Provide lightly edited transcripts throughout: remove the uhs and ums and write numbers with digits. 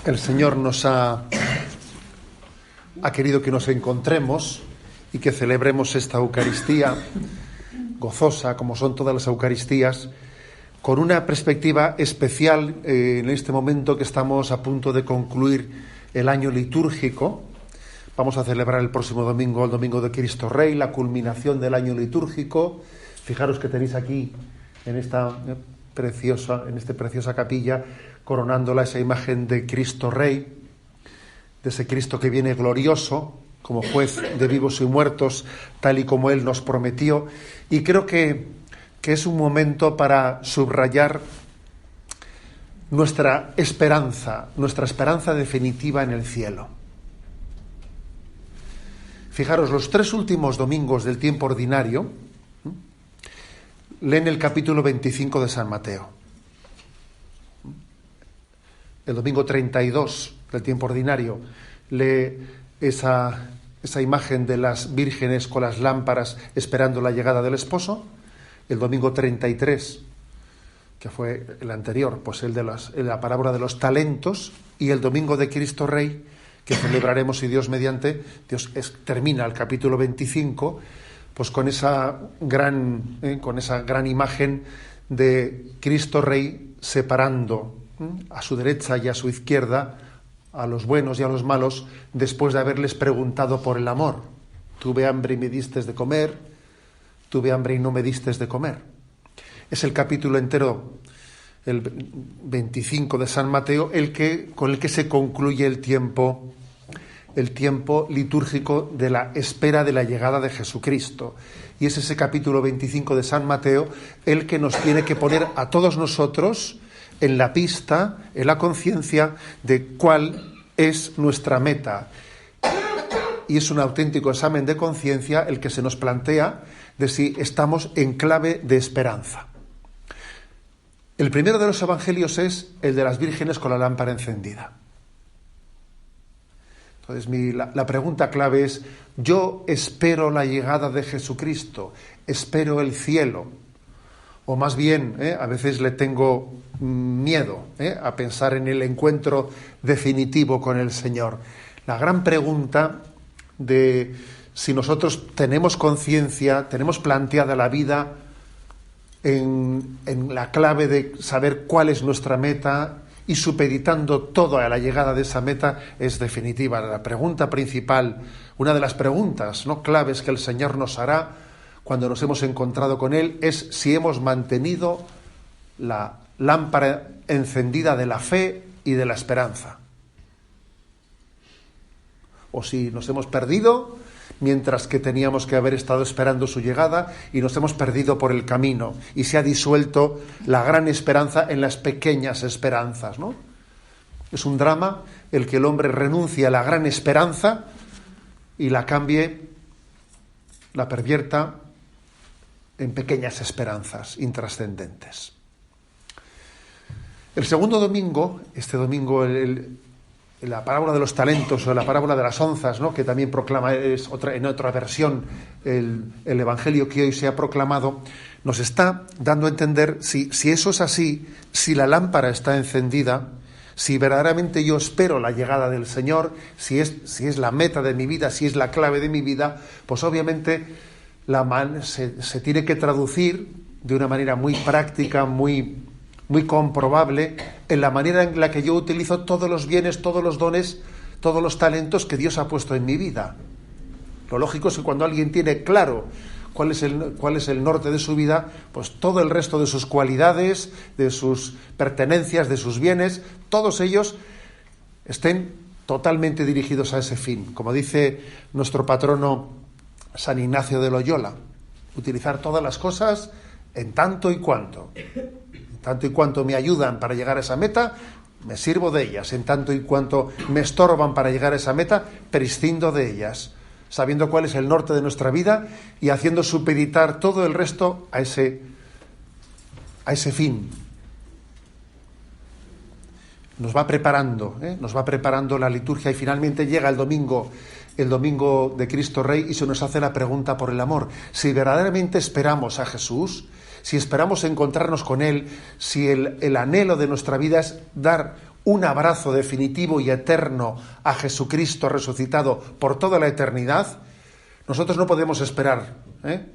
El Señor nos ha querido que nos encontremos y que celebremos esta Eucaristía gozosa, como son todas las Eucaristías, con una perspectiva especial en este momento que estamos a punto de concluir el año litúrgico. Vamos a celebrar el próximo domingo, el Domingo de Cristo Rey, la culminación del año litúrgico. Fijaros que tenéis aquí, en esta preciosa capilla, coronándola esa imagen de Cristo Rey, de ese Cristo que viene glorioso, como juez de vivos y muertos, tal y como Él nos prometió. Y creo que es un momento para subrayar nuestra esperanza definitiva en el cielo. Fijaros, los 3 últimos domingos del tiempo ordinario leen el capítulo 25 de San Mateo. El domingo 32 del tiempo ordinario lee esa imagen de las vírgenes con las lámparas esperando la llegada del esposo. El domingo 33, que fue el anterior, pues el de la parábola de los talentos, y el domingo de Cristo Rey, que celebraremos, si Dios mediante, termina el capítulo 25, pues con esa gran imagen de Cristo Rey separando a su derecha y a su izquierda a los buenos y a los malos, después de haberles preguntado por el amor. Tuve hambre y me distes de comer, tuve hambre y no me distes de comer. Es el capítulo entero, el 25 de San Mateo, con el que se concluye el tiempo litúrgico de la espera de la llegada de Jesucristo. Y es ese capítulo 25 de San Mateo el que nos tiene que poner a todos nosotros en la pista, en la conciencia de cuál es nuestra meta. Y es un auténtico examen de conciencia el que se nos plantea de si estamos en clave de esperanza. El primero de los evangelios es el de las vírgenes con la lámpara encendida. Entonces la pregunta clave es: ¿yo espero la llegada de Jesucristo? ¿Espero el cielo? O más bien, a veces le tengo miedo a pensar en el encuentro definitivo con el Señor. La gran pregunta de si nosotros tenemos conciencia, tenemos planteada la vida en la clave de saber cuál es nuestra meta y supeditando todo a la llegada de esa meta, es definitiva. La pregunta principal, una de las preguntas claves que el Señor nos hará cuando nos hemos encontrado con Él, es si hemos mantenido la lámpara encendida de la fe y de la esperanza, o si nos hemos perdido mientras que teníamos que haber estado esperando su llegada y nos hemos perdido por el camino y se ha disuelto la gran esperanza en las pequeñas esperanzas, ¿no? Es un drama el que el hombre renuncie a la gran esperanza y la cambie, la pervierta en pequeñas esperanzas intrascendentes. El segundo domingo, la parábola de los talentos o la parábola de las onzas, ¿no?, que también proclama en otra versión el evangelio que hoy se ha proclamado, nos está dando a entender si eso es así, si la lámpara está encendida, si verdaderamente yo espero la llegada del Señor, si es la meta de mi vida, si es la clave de mi vida, pues obviamente se tiene que traducir de una manera muy práctica, muy comprobable, en la manera en la que yo utilizo todos los bienes, todos los dones, todos los talentos que Dios ha puesto en mi vida. Lo lógico es que cuando alguien tiene claro cuál es el norte de su vida, pues todo el resto de sus cualidades, de sus pertenencias, de sus bienes, todos ellos estén totalmente dirigidos a ese fin. Como dice nuestro patrono San Ignacio de Loyola, utilizar todas las cosas en tanto y cuanto me ayudan para llegar a esa meta, me sirvo de ellas. En tanto y cuanto me estorban para llegar a esa meta, prescindo de ellas, sabiendo cuál es el norte de nuestra vida y haciendo supeditar todo el resto a ese fin. Nos va preparando la liturgia y finalmente llega el domingo de Cristo Rey y se nos hace la pregunta por el amor. Si verdaderamente esperamos a Jesús, si esperamos encontrarnos con Él, si el anhelo de nuestra vida es dar un abrazo definitivo y eterno a Jesucristo resucitado por toda la eternidad, nosotros no podemos esperar, ¿eh?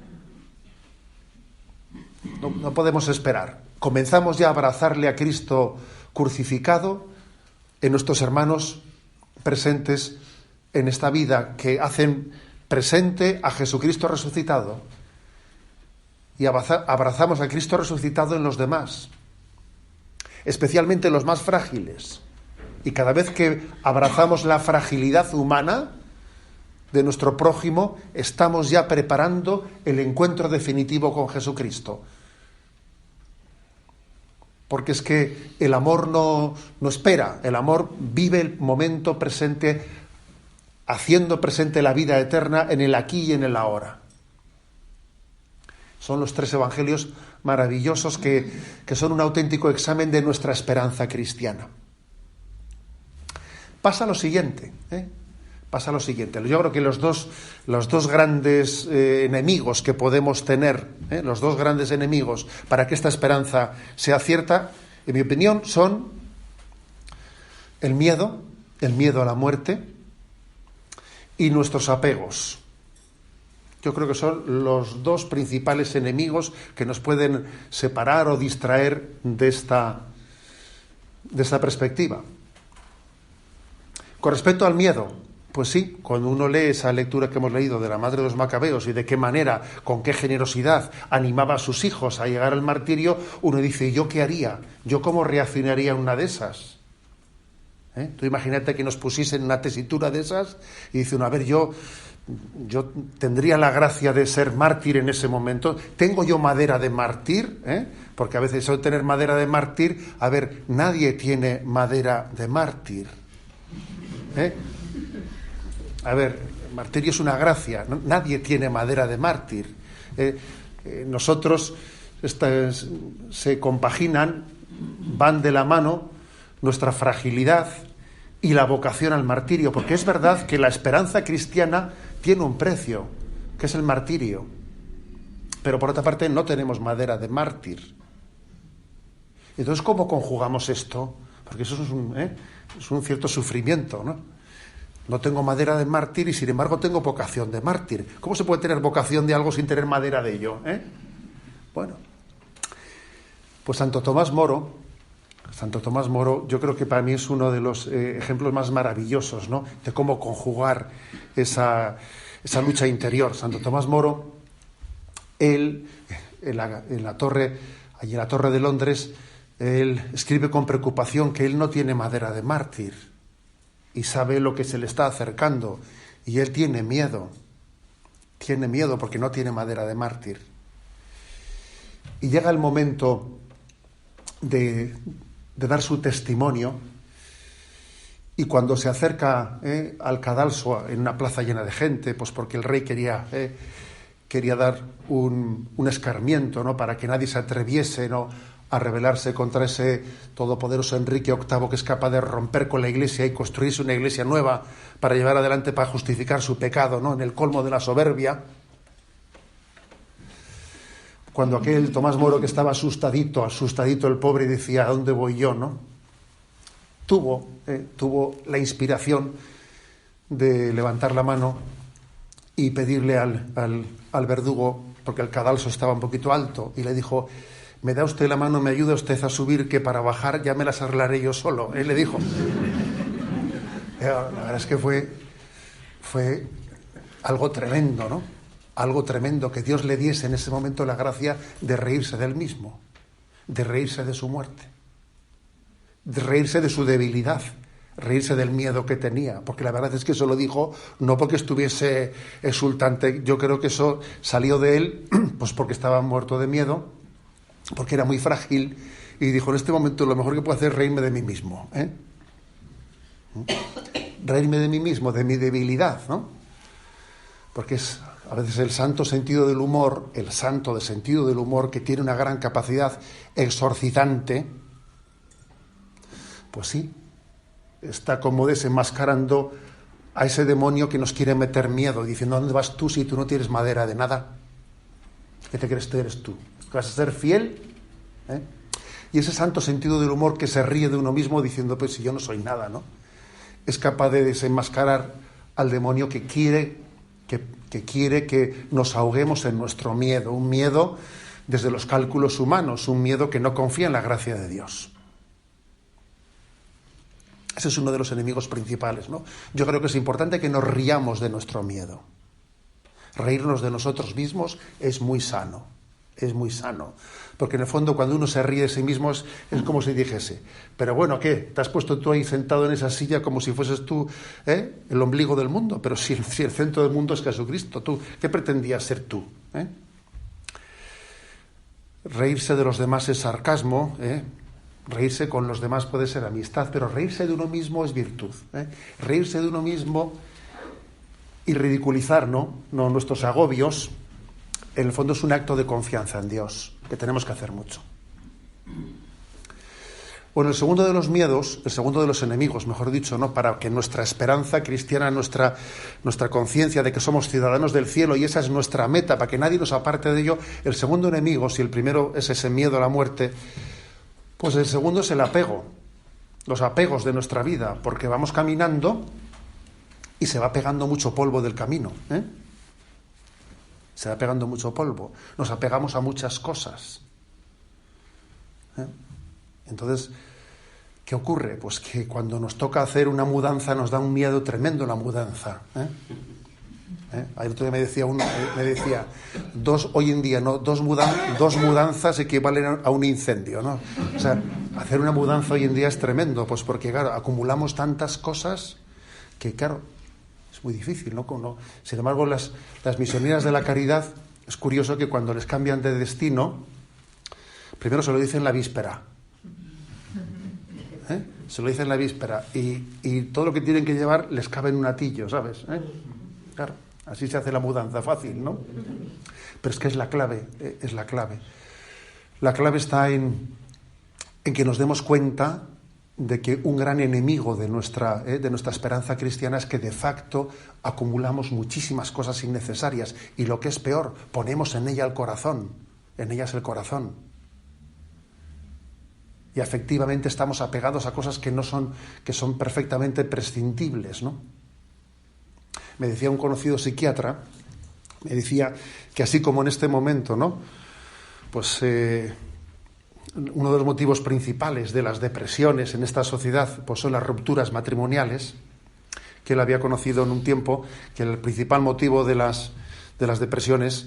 No podemos esperar. Comenzamos ya a abrazarle a Cristo crucificado en nuestros hermanos presentes en esta vida, que hacen presente a Jesucristo resucitado. Y abrazamos a Cristo resucitado en los demás, especialmente en los más frágiles. Y cada vez que abrazamos la fragilidad humana de nuestro prójimo, estamos ya preparando el encuentro definitivo con Jesucristo. Porque es que el amor no espera, el amor vive el momento presente, haciendo presente la vida eterna en el aquí y en el ahora. Son los 3 evangelios maravillosos que son un auténtico examen de nuestra esperanza cristiana. Pasa lo siguiente. Yo creo que los dos grandes enemigos que podemos tener, los dos grandes enemigos para que esta esperanza sea cierta, en mi opinión, son el miedo a la muerte y nuestros apegos. Yo creo que son los dos principales enemigos que nos pueden separar o distraer de esta perspectiva. Con respecto al miedo, pues sí, cuando uno lee esa lectura que hemos leído de la Madre de los Macabeos y de qué manera, con qué generosidad animaba a sus hijos a llegar al martirio, uno dice, ¿y yo qué haría? ¿Yo cómo reaccionaría en una de esas? Tú imagínate que nos pusiesen una tesitura de esas y dice uno, a ver, yo tendría la gracia de ser mártir en ese momento. ¿Tengo yo madera de mártir? Porque a veces eso de tener madera de mártir, a ver, nadie tiene madera de mártir. A ver, el martirio es una gracia, ¿no? Nadie tiene madera de mártir. Nosotros se compaginan, van de la mano nuestra fragilidad y la vocación al martirio, porque es verdad que la esperanza cristiana tiene un precio, que es el martirio, pero por otra parte no tenemos madera de mártir. Entonces, ¿cómo conjugamos esto? Porque eso es un cierto sufrimiento, ¿no? No tengo madera de mártir y sin embargo tengo vocación de mártir. ¿Cómo se puede tener vocación de algo sin tener madera de ello? Bueno, pues Santo Tomás Moro, yo creo que para mí es uno de los ejemplos más maravillosos, ¿no?, de cómo conjugar esa lucha interior. Santo Tomás Moro, él, en la torre de Londres, él escribe con preocupación que él no tiene madera de mártir y sabe lo que se le está acercando, y él tiene miedo porque no tiene madera de mártir. Y llega el momento de dar su testimonio, y cuando se acerca al cadalso en una plaza llena de gente, pues porque el rey quería dar un escarmiento, ¿no?, para que nadie se atreviese, ¿no?, a rebelarse contra ese todopoderoso Enrique VIII, que es capaz de romper con la Iglesia y construirse una Iglesia nueva para llevar adelante, para justificar su pecado, ¿no?, en el colmo de la soberbia. Cuando aquel Tomás Moro, que estaba asustadito el pobre, decía, ¿a dónde voy yo?, ¿no?, tuvo la inspiración de levantar la mano y pedirle al verdugo, porque el cadalso estaba un poquito alto, y le dijo, ¿me da usted la mano, me ayuda usted a subir, que para bajar ya me las arreglaré yo solo? Él le dijo. La verdad es que fue algo tremendo, ¿no? Algo tremendo, que Dios le diese en ese momento la gracia de reírse de él mismo, de reírse de su muerte, de reírse de su debilidad, reírse del miedo que tenía, porque la verdad es que eso lo dijo no porque estuviese exultante. Yo creo que eso salió de él pues porque estaba muerto de miedo, porque era muy frágil, y dijo, en este momento lo mejor que puedo hacer es reírme de mí mismo, reírme de mí mismo, de mi debilidad, ¿no? Porque es a veces el santo sentido del humor, que tiene una gran capacidad exorcizante, pues sí, está como desenmascarando a ese demonio que nos quiere meter miedo, diciendo, ¿dónde vas tú si tú no tienes madera de nada? ¿Qué te crees que eres tú? ¿Vas a ser fiel? Y ese santo sentido del humor que se ríe de uno mismo diciendo, pues si yo no soy nada, ¿no? Es capaz de desenmascarar al demonio que quiere que nos ahoguemos en nuestro miedo, un miedo desde los cálculos humanos, un miedo que no confía en la gracia de Dios. Ese es uno de los enemigos principales, ¿no? Yo creo que es importante que nos riamos de nuestro miedo. Reírnos de nosotros mismos es muy sano, porque en el fondo cuando uno se ríe de sí mismo es como si dijese, pero bueno, ¿qué? ¿Te has puesto tú ahí sentado en esa silla como si fueses tú el ombligo del mundo? Pero si el centro del mundo es Jesucristo, ¿tú qué pretendías ser tú? Reírse de los demás es sarcasmo, reírse con los demás puede ser amistad, pero reírse de uno mismo es virtud. Reírse de uno mismo y ridiculizar, ¿no? Nuestros agobios, en el fondo es un acto de confianza en Dios, que tenemos que hacer mucho. Bueno, el segundo de los miedos, el segundo de los enemigos, mejor dicho, ¿no? Para que nuestra esperanza cristiana, nuestra conciencia de que somos ciudadanos del cielo y esa es nuestra meta, para que nadie nos aparte de ello, el segundo enemigo, si el primero es ese miedo a la muerte, pues el segundo es el apego, los apegos de nuestra vida, porque vamos caminando y se va pegando mucho polvo del camino, Se va pegando mucho polvo. Nos apegamos a muchas cosas. Entonces, ¿qué ocurre? Pues que cuando nos toca hacer una mudanza nos da un miedo tremendo la mudanza. El otro día me decía hoy en día, ¿no? dos mudanzas equivalen a un incendio, ¿no? O sea, hacer una mudanza hoy en día es tremendo, pues porque, claro, acumulamos tantas cosas que, claro, es muy difícil, ¿no? Sin embargo, las misioneras de la caridad, es curioso que cuando les cambian de destino, primero se lo dicen la víspera. Se lo dicen la víspera y todo lo que tienen que llevar les cabe en un atillo, ¿sabes? Claro, así se hace la mudanza fácil, ¿no? Pero es que es la clave. La clave está en que nos demos cuenta de que un gran enemigo de nuestra esperanza cristiana es que de facto acumulamos muchísimas cosas innecesarias y lo que es peor, ponemos en ellas el corazón. Y efectivamente estamos apegados a cosas que son perfectamente prescindibles, ¿no? Me decía un conocido psiquiatra, me decía que así como en este momento, ¿no? Pues uno de los motivos principales de las depresiones en esta sociedad pues son las rupturas matrimoniales, que él había conocido en un tiempo que el principal motivo de las depresiones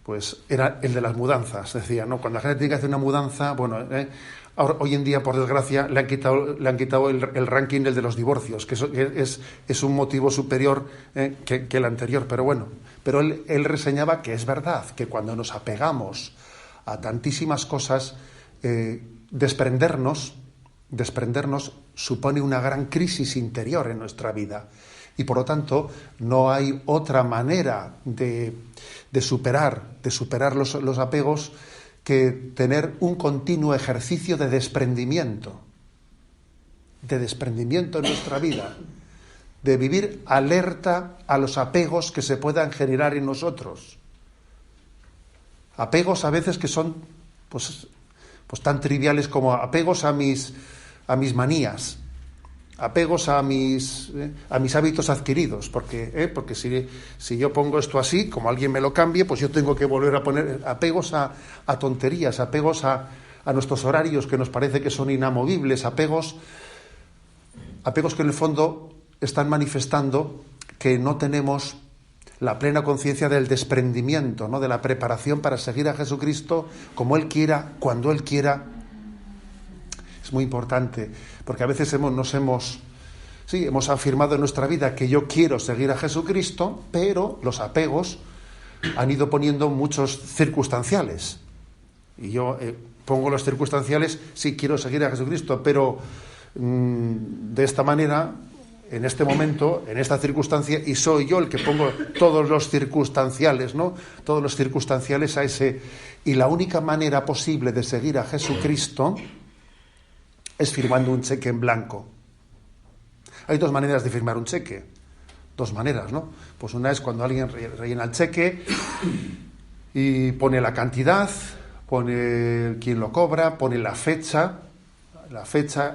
pues era el de las mudanzas. Decía, ¿no? Cuando la gente tiene que hacer una mudanza, bueno, ahora, hoy en día, por desgracia, le han quitado el ranking del de los divorcios, que es un motivo superior que el anterior, pero bueno. Pero él reseñaba que es verdad, que cuando nos apegamos a tantísimas cosas, desprendernos supone una gran crisis interior en nuestra vida. Y por lo tanto, no hay otra manera de superar los apegos que tener un continuo ejercicio de desprendimiento en nuestra vida, de vivir alerta a los apegos que se puedan generar en nosotros. Apegos a veces que son pues tan triviales como apegos a mis manías, apegos a mis hábitos adquiridos, porque si yo pongo esto así, como alguien me lo cambie, pues yo tengo que volver a poner apegos a tonterías, apegos a nuestros horarios que nos parece que son inamovibles, apegos que en el fondo están manifestando que no tenemos la plena conciencia del desprendimiento, ¿no? De la preparación para seguir a Jesucristo como Él quiera, cuando Él quiera. Es muy importante, porque a veces hemos afirmado en nuestra vida que yo quiero seguir a Jesucristo, pero los apegos han ido poniendo muchos circunstanciales. Y yo pongo los circunstanciales, sí, quiero seguir a Jesucristo, pero de esta manera, en este momento, en esta circunstancia, y soy yo el que pongo todos los circunstanciales, ¿no? Todos los circunstanciales a ese. Y la única manera posible de seguir a Jesucristo es firmando un cheque en blanco. Hay dos maneras de firmar un cheque. Dos maneras, ¿no? Pues una es cuando alguien rellena el cheque y pone la cantidad, pone quién lo cobra, pone la fecha,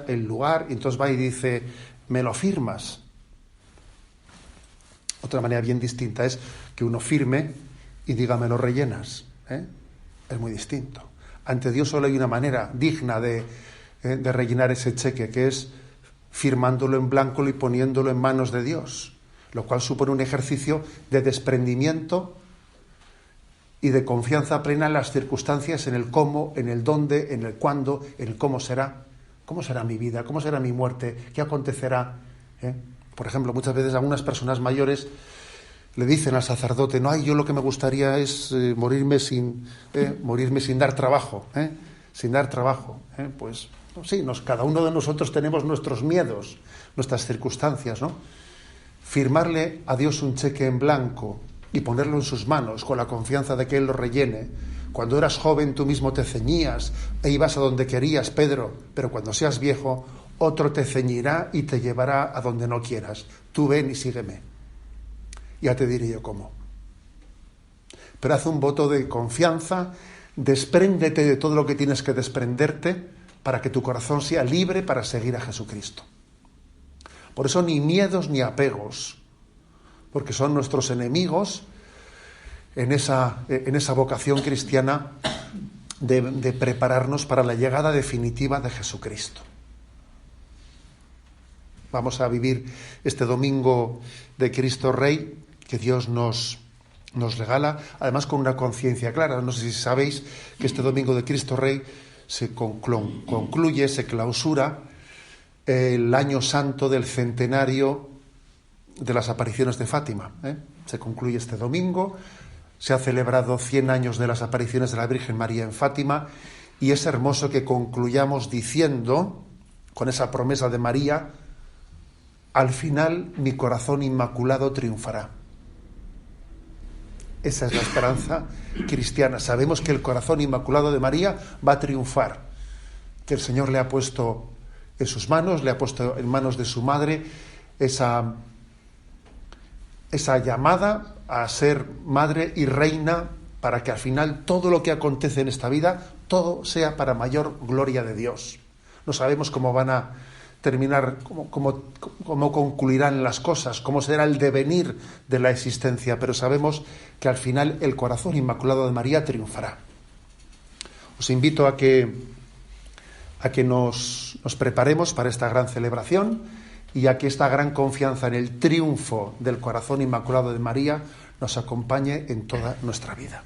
el lugar, y entonces va y dice, ¿me lo firmas? Otra manera bien distinta es que uno firme y diga, ¿me lo rellenas? Es muy distinto. Ante Dios solo hay una manera digna de rellenar ese cheque, que es firmándolo en blanco y poniéndolo en manos de Dios, lo cual supone un ejercicio de desprendimiento y de confianza plena en las circunstancias, en el cómo, en el dónde, en el cuándo, en el cómo será mi vida, cómo será mi muerte, qué acontecerá. Por ejemplo, muchas veces algunas personas mayores le dicen al sacerdote, no, yo lo que me gustaría es morirme sin dar trabajo, sin dar trabajo. Pues sí, cada uno de nosotros tenemos nuestros miedos, nuestras circunstancias, ¿no? Firmarle a Dios un cheque en blanco y ponerlo en sus manos con la confianza de que Él lo rellene. Cuando eras joven tú mismo te ceñías e ibas a donde querías, Pedro, pero cuando seas viejo otro te ceñirá y te llevará a donde no quieras. Tú ven y sígueme. Ya te diré yo cómo. Pero haz un voto de confianza, despréndete de todo lo que tienes que desprenderte para que tu corazón sea libre para seguir a Jesucristo. Por eso ni miedos ni apegos, porque son nuestros enemigos en esa vocación cristiana de prepararnos para la llegada definitiva de Jesucristo. Vamos a vivir este domingo de Cristo Rey que Dios nos regala, además con una conciencia clara. No sé si sabéis que este domingo de Cristo Rey se concluye, se clausura el año santo del centenario de las apariciones de Fátima. Se concluye este domingo, se ha celebrado 100 años de las apariciones de la Virgen María en Fátima, y es hermoso que concluyamos diciendo, con esa promesa de María, al final mi corazón inmaculado triunfará. Esa es la esperanza cristiana. Sabemos que el corazón inmaculado de María va a triunfar, que el Señor le ha puesto en sus manos, le ha puesto en manos de su madre esa llamada a ser madre y reina, para que al final todo lo que acontece en esta vida, todo sea para mayor gloria de Dios. No sabemos cómo van a terminar, cómo concluirán las cosas, cómo será el devenir de la existencia, pero sabemos que al final el corazón inmaculado de María triunfará. Os invito a que nos preparemos para esta gran celebración y a que esta gran confianza en el triunfo del corazón inmaculado de María nos acompañe en toda nuestra vida.